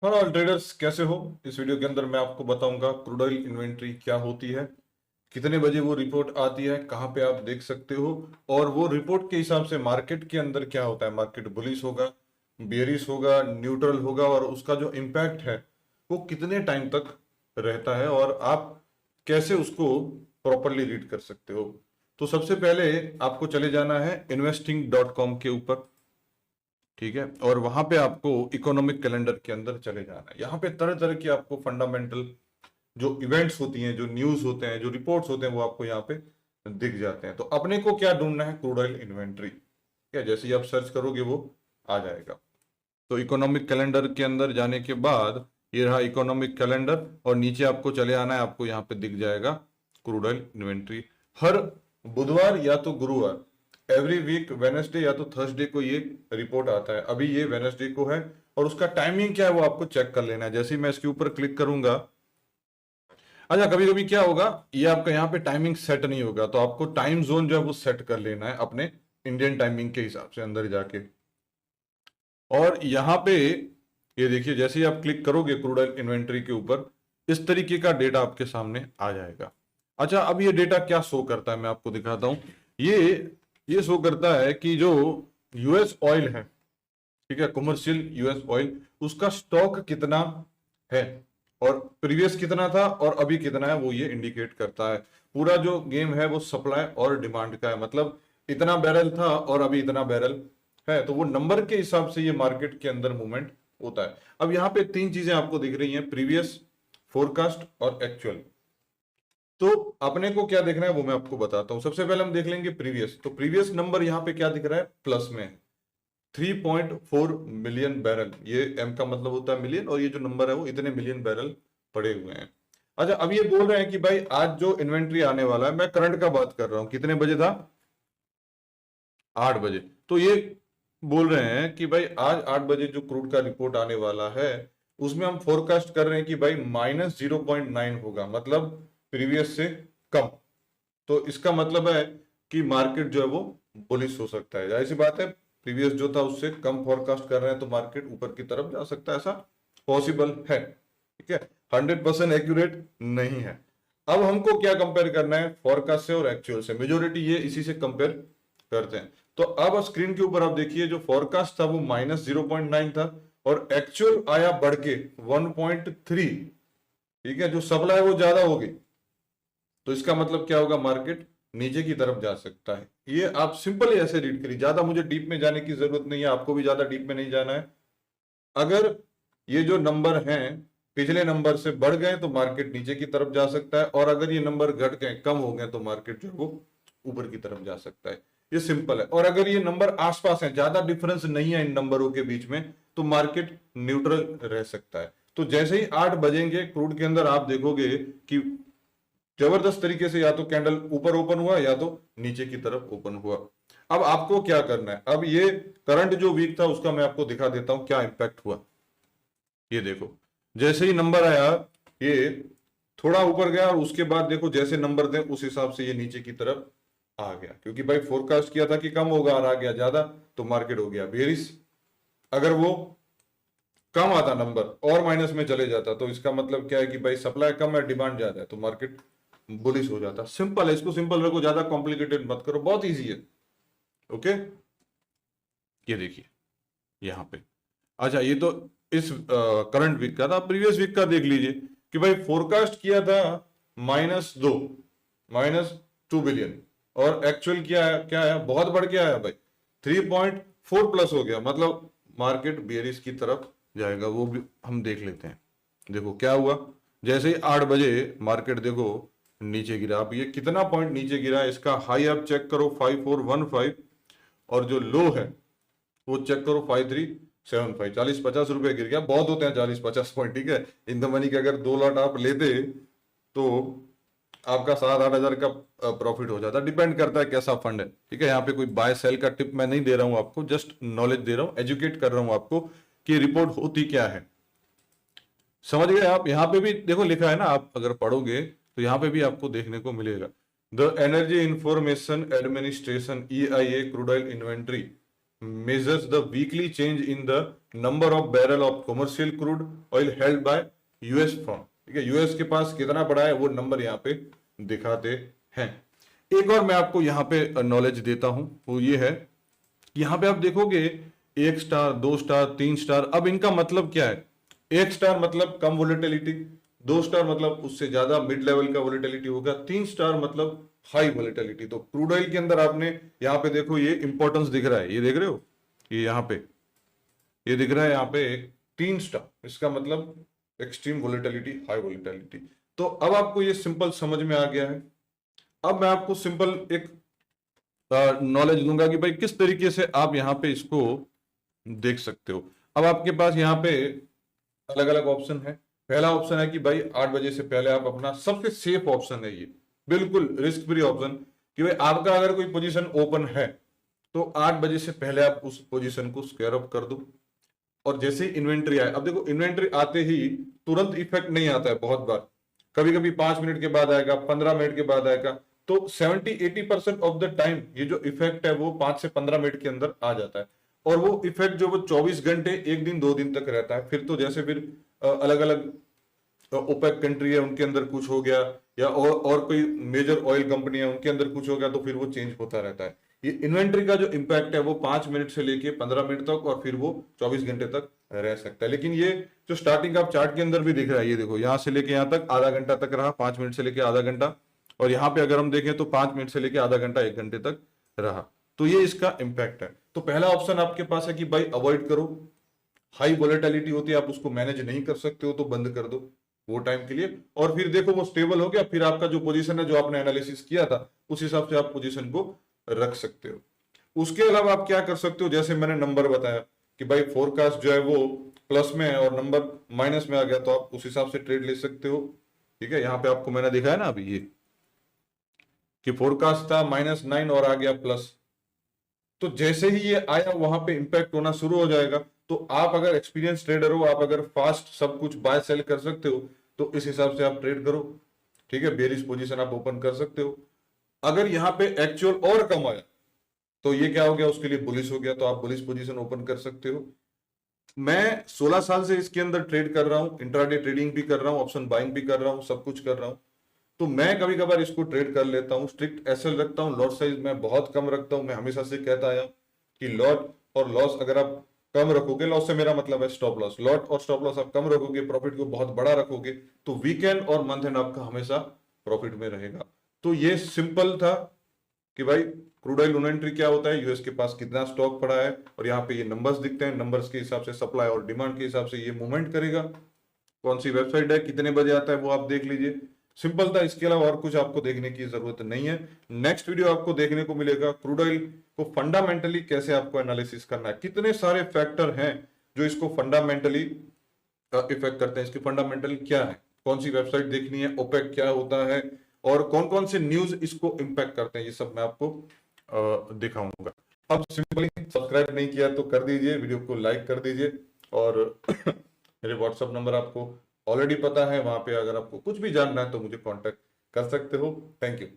Hello all traders, कैसे हो। इस वीडियो के अंदर मैं आपको बताऊंगा क्रूड ऑयल इन्वेंट्री क्या होती है, कितने बजे वो रिपोर्ट आती है, कहाँ पे आप देख सकते हो, और वो रिपोर्ट के हिसाब से मार्केट के अंदर क्या होता है। मार्केट बुलिश होगा, बेयरिश होगा, न्यूट्रल होगा, और उसका जो इम्पैक्ट है वो कितने टाइम तक रहता है, और आप कैसे उसको प्रॉपरली रीड कर सकते हो। तो सबसे पहले आपको चले जाना है investing.com के ऊपर। ठीक है, और वहां पे आपको इकोनॉमिक कैलेंडर के अंदर चले जाना है। यहाँ पे तरह तरह की आपको फंडामेंटल जो इवेंट्स होती हैं, जो न्यूज होते हैं, जो रिपोर्ट्स होते हैं, वो आपको यहाँ पे दिख जाते हैं। तो अपने को क्या ढूंढना है, क्रूड ऑयल इन्वेंट्री। क्या जैसे ही आप सर्च करोगे वो आ जाएगा। तो इकोनॉमिक कैलेंडर के अंदर जाने के बाद ये रहा इकोनॉमिक कैलेंडर, और नीचे आपको चले आना है, आपको यहाँ पे दिख जाएगा क्रूड ऑयल इन्वेंट्री। हर बुधवार या तो गुरुवार, एवरी वीक वेनसडे या तो थर्सडे को ये रिपोर्ट आता है। अभी ये वेनसडे को है, और उसका टाइमिंग क्या है वो आपको चेक कर लेना है। जैसे ही मैं इसके ऊपर क्लिक करूंगा, अच्छा कभी कभी क्या होगा, ये आपका यहाँ पे टाइमिंग सेट नहीं होगा, तो आपको टाइम जोन जो है वो सेट कर लेना है अपने इंडियन टाइमिंग के हिसाब से अंदर जाके। और यहाँ पे ये देखिए, जैसे ही आप क्लिक करोगे क्रूड ऑयल इन्वेंट्री के ऊपर, इस तरीके का डेटा आपके सामने आ जाएगा। अच्छा, अब ये डेटा क्या शो करता है मैं आपको दिखाता हूं। ये ये शो करता है कि जो यूएस ऑयल है, ठीक है, कमर्शियल यूएस ऑयल, उसका स्टॉक कितना है, और प्रीवियस कितना था और अभी कितना है, वो ये इंडिकेट करता है। पूरा जो गेम है वो सप्लाई और डिमांड का है। मतलब इतना बैरल था और अभी इतना बैरल है, तो वो नंबर के हिसाब से ये मार्केट के अंदर मूवमेंट होता है। अब यहाँ पे तीन चीजें आपको दिख रही हैं, प्रीवियस, फोरकास्ट और एक्चुअल। तो अपने को क्या देखना है वो मैं आपको बताता हूं। सबसे पहले हम देख लेंगे प्रीवियस। तो प्रीवियस नंबर यहाँ पे क्या दिख रहा है, प्लस में है, 3.4 मिलियन बैरल। ये एम का मतलब होता है मिलियन, और ये जो नंबर है वो इतने मिलियन बैरल पड़े हुए हैं। अच्छा, अब ये बोल रहे हैं कि भाई आज जो इन्वेंट्री आने वाला है, मैं करंट का बात कर रहा हूं, कितने बजे था, 8 बजे। तो ये बोल रहे हैं कि भाई आज 8 बजे जो क्रूड का रिपोर्ट आने वाला है, उसमें हम फोरकास्ट कर रहे हैं कि भाई -0.9 होगा, मतलब प्रीवियस से कम। तो इसका मतलब है कि मार्केट जो है वो बुलिश हो सकता है। जाहिर सी बात है, प्रीवियस जो था उससे कम फोरकास्ट कर रहे हैं, तो मार्केट ऊपर की तरफ जा सकता है, ऐसा पॉसिबल है। ठीक है, 100% एक्यूरेट नहीं है। अब हमको क्या कंपेयर करना है, फोरकास्ट से और एक्चुअल से। मेजोरिटी ये इसी से कंपेयर करते हैं। तो अब स्क्रीन के ऊपर आप देखिए, जो फोरकास्ट था वो -0.9 था, और एक्चुअल आया बढ़ के 1.3। ठीक है, जो सप्लाई वो ज्यादा हो गई, तो इसका मतलब क्या होगा, मार्केट नीचे की तरफ जा सकता है। ये आप सिंपली ऐसे रीड करिए, ज्यादा मुझे डीप में जाने की जरूरत नहीं है, आपको भी ज्यादा डीप में नहीं जाना है। अगर ये जो नंबर हैं पिछले नंबर से बढ़ गए तो मार्केट नीचे की तरफ जा सकता है, और अगर ये नंबर घट गए, कम हो गए, तो मार्केट जो है वो ऊपर की तरफ जा सकता है। ये सिंपल है। और अगर ये नंबर आसपास है, ज्यादा डिफरेंस नहीं है इन नंबरों के बीच में, तो मार्केट न्यूट्रल रह सकता है। तो जैसे ही 8 बजेंगे क्रूड के अंदर, आप देखोगे कि जबरदस्त तरीके से या तो कैंडल ऊपर ओपन हुआ या तो नीचे की तरफ ओपन हुआ। अब आपको क्या करना है, अब ये करंट जो वीक था उसका मैं आपको दिखा देता हूं क्या इंपैक्ट हुआ। ये देखो, जैसे ही नंबर आया ये थोड़ा ऊपर गया, और उसके बाद देखो जैसे नंबर थे उस हिसाब से ये नीचे की तरफ आ गया, क्योंकि भाई फोरकास्ट किया था कि कम होगा और आ गया ज्यादा, तो मार्केट हो गया बेरिश। अगर वो कम आता नंबर और माइनस में चले जाता, तो इसका मतलब क्या है कि भाई सप्लाई कम है, डिमांड ज्यादा है, तो मार्केट बुलिश हो जाता। सिंपल है, इसको सिंपल रखो, ज्यादा कॉम्प्लिकेटेड मत करो, बहुत इजी है। ओके, ये देखिए यहां पे। अच्छा, ये तो इस करंट वीक का था। प्रीवियस वीक का देख लीजिए कि भाई फोरकास्ट किया था -2, -2 बिलियन, और एक्चुअल क्या है, बहुत बढ़ के आया भाई, 3.4 प्लस हो गया, मतलब मार्केट बियरिश की तरफ जाएगा। वो भी हम देख लेते हैं। देखो क्या हुआ, जैसे ही 8 बजे मार्केट देखो नीचे गिरा। अब ये कितना पॉइंट नीचे गिरा है, इसका हाई आप चेक करो 5415, और जो लो है वो चेक करो 5375। 40-50 रुपए गिर गया, बहुत होते हैं 40-50 पॉइंट। ठीक है, इन द मनी के अगर 2 लॉट आप लेते तो आपका 7-8 हजार का प्रॉफिट हो जाता। डिपेंड करता है कैसा फंड है। ठीक है, यहाँ पे कोई बाय सेल का टिप मैं नहीं दे रहा हूं आपको, जस्ट नॉलेज दे रहा हूं, एजुकेट कर रहा हूं आपको कि रिपोर्ट होती क्या है। समझ गए आप। यहाँ पे भी देखो लिखा है ना, आप अगर पढ़ोगे तो यहाँ पे भी आपको देखने को मिलेगा, the energy information administration EIA crude oil inventory measures the weekly change in the number of barrel of commercial crude oil held by US firm. ठीक है, यूएस के पास कितना पड़ा है वो नंबर यहाँ पे दिखाते हैं। एक और मैं आपको यहाँ पे नॉलेज देता हूं, वो ये है, यहाँ पे आप देखोगे 1 स्टार, 2 स्टार, 3 स्टार। अब इनका मतलब क्या है? 1 स्टार मतलब कम वोलेटिलिटी, 2 स्टार मतलब उससे ज्यादा मिड लेवल का वोलेटिलिटी होगा, 3 स्टार मतलब हाई वोलेटिलिटी। तो क्रूड ऑयल के अंदर आपने यहाँ पे देखो ये इंपॉर्टेंस दिख रहा है, ये देख रहे हो, ये यहाँ पे ये दिख रहा है यहाँ पे 3 स्टार, इसका मतलब एक्सट्रीम वोलेटिलिटी, हाई वोलेटिलिटी। तो अब आपको ये सिंपल समझ में आ गया है। अब मैं आपको सिंपल एक नॉलेज दूंगा कि भाई किस तरीके से आप यहाँ पे इसको देख सकते हो। अब आपके पास यहाँ पे अलग अलग ऑप्शन है। पहला ऑप्शन है कि भाई 8 बजे से पहले आप अपना, सबसे सेफ ऑप्शन है ये, बिल्कुल रिस्क फ्री ऑप्शन, कि भाई आपका अगर कोई पोजीशन ओपन है तो 8 बजे से पहले आप उस पोजीशन को स्क्वायर अप कर दो। और जैसे ही इन्वेंट्री आए, अब देखो इन्वेंट्री आते ही तुरंत इफेक्ट नहीं आता है, बहुत बार कभी कभी 5 मिनट के बाद आएगा, 15 मिनट के बाद आएगा। तो 70-80% ऑफ द टाइम ये जो इफेक्ट है वो 5 से 15 मिनट के अंदर आ जाता है। और वो इफेक्ट जो वो 24 घंटे, 1 दिन 2 दिन तक रहता है। फिर तो जैसे फिर अलग अलग ओपेक कंट्री है उनके अंदर कुछ हो गया, या और कोई मेजर ऑयल कंपनी है उनके अंदर कुछ हो गया, तो फिर वो चेंज होता रहता है। ये इन्वेंट्री का जो इम्पैक्ट है वो 5 मिनट से लेके 15 मिनट तक, और फिर वो 24 घंटे तक रह सकता है। लेकिन ये जो स्टार्टिंग आप चार्ट के अंदर भी दिख रहा है, ये देखो यहाँ से लेके यहाँ तक आधा घंटा तक रहा, 5 मिनट से लेके आधा घंटा, और यहाँ पे अगर हम देखें तो 5 मिनट से लेके आधा घंटा, 1 घंटे तक रहा। तो ये इसका इम्पैक्ट है। तो पहला ऑप्शन आपके पास है कि भाई अवॉइड करो, हाई वोलेटिलिटी होती है, आप उसको मैनेज नहीं कर सकते हो तो बंद कर दो वो टाइम के लिए। और फिर देखो वो स्टेबल हो गया, फिर आपका जो पोजीशन है, जो आपने एनालिसिस किया था, उस हिसाब से आप पोजीशन को रख सकते हो। उसके अलावा आप क्या कर सकते हो, जैसे मैंने नंबर बताया कि भाई फोरकास्ट जो है वो प्लस में है और नंबर माइनस में आ गया, तो आप उस हिसाब से ट्रेड ले सकते हो। ठीक है, यहाँ पे आपको मैंने दिखाया ना अभी ये कि फोरकास्ट था -9 और आ गया प्लस। तो जैसे ही ये आया वहां पे इंपैक्ट होना शुरू हो जाएगा। तो आप अगर एक्सपीरियंस ट्रेडर हो, आप अगर फास्ट सब कुछ बाय सेल कर सकते हो, तो इस हिसाब से आप ट्रेड करो। ठीक है, बेरिश पोजीशन आप ओपन कर सकते हो। अगर यहाँ पे एक्चुअल और कम आया तो ये क्या हो गया, उसके लिए बुलिश हो गया, तो आप बुलिश पोजीशन ओपन कर सकते हो। मैं 16 साल से इसके अंदर ट्रेड कर रहा हूं, इंट्राडे ट्रेडिंग भी कर रहा हूं, ऑप्शन बाइंग भी कर रहा हूं, सब कुछ कर रहा हूं। तो मैं कभी कभार इसको ट्रेड कर लेता हूँ। स्ट्रिक्ट एसएल रखता हूँ, लॉट साइज मैं बहुत कम रखता हूँ। मैं हमेशा से कहता आया हूँ कि लॉट और लॉस अगर आप कम रखोगे, लॉस से मेरा मतलब है स्टॉप लॉस, लॉट और स्टॉप लॉस आप कम रखोगे, प्रॉफिट को बहुत बड़ा रखोगे, तो वीकेंड और मंथ एंड आपका हमेशा प्रॉफिट में रहेगा। तो ये सिंपल था कि भाई क्रूड ऑयल इन्वेंट्री क्या होता है, यूएस के पास कितना स्टॉक पड़ा है, और यहाँ पे ये नंबर्स दिखते हैं, नंबर्स के हिसाब से सप्लाई और डिमांड के हिसाब से ये मूवमेंट करेगा। कौन सी वेबसाइट है, कितने बजे आता है, वो आप देख लीजिए। सिंपल था, इसके अलावा और कुछ आपको देखने की जरूरत नहीं है। नेक्स्ट वीडियो आपको देखने को मिलेगा क्रूड ऑयल को फंडामेंटली कैसे आपको एनालिसिस करना है, कितने सारे फैक्टर हैं जो इसको फंडामेंटली इफेक्ट करते हैं, इसके फंडामेंटल क्या है, कौन सी वेबसाइट देखनी है, ओपेक क्या होता है, और कौन कौन से न्यूज इसको इम्पैक्ट करते हैं, ये सब मैं आपको दिखाऊंगा। अब सिंपली सब्सक्राइब नहीं किया तो कर दीजिए, वीडियो को लाइक कर दीजिए, और मेरे व्हाट्सएप नंबर आपको ऑलरेडी पता है, वहां पे अगर आपको कुछ भी जानना है तो मुझे कांटेक्ट कर सकते हो। Thank you.